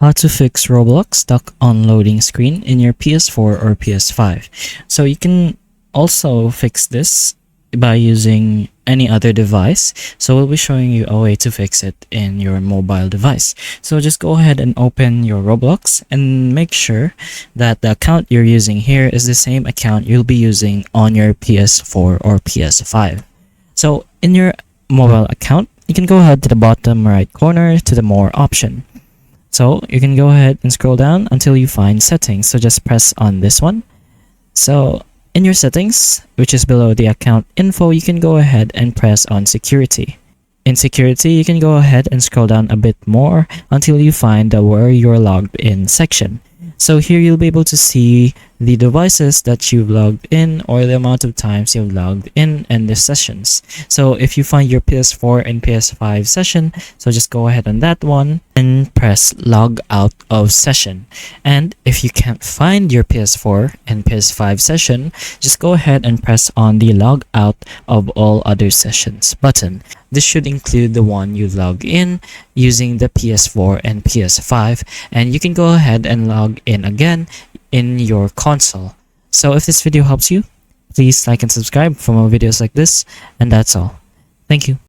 How to fix Roblox stuck on loading screen in your PS4 or PS5. So you can also fix this by using any other device. So we'll be showing you a way to fix it in your mobile device. So just go ahead and open your Roblox and make sure that the account you're using here is the same account you'll be using on your PS4 or PS5. So in your mobile account, you can go ahead to the bottom right corner to the More option. So you can go ahead and scroll down until you find settings. So just press on this one. So in your settings, which is below the account info, you can go ahead and press on security. In security, you can go ahead and scroll down a bit more until you find the where you're logged in section. So here you'll be able to see the devices that you've logged in or the amount of times you've logged in and the sessions. So if you find your PS4 and PS5 session, so just go ahead on that one and press log out of session. And if you can't find your PS4 and PS5 session, just go ahead and press on the log out of all other sessions button. This should include the one you log in using the PS4 and PS5, and you can go ahead and log in again in your console. So if this video helps you, please like and subscribe for more videos like this, and that's all. Thank you.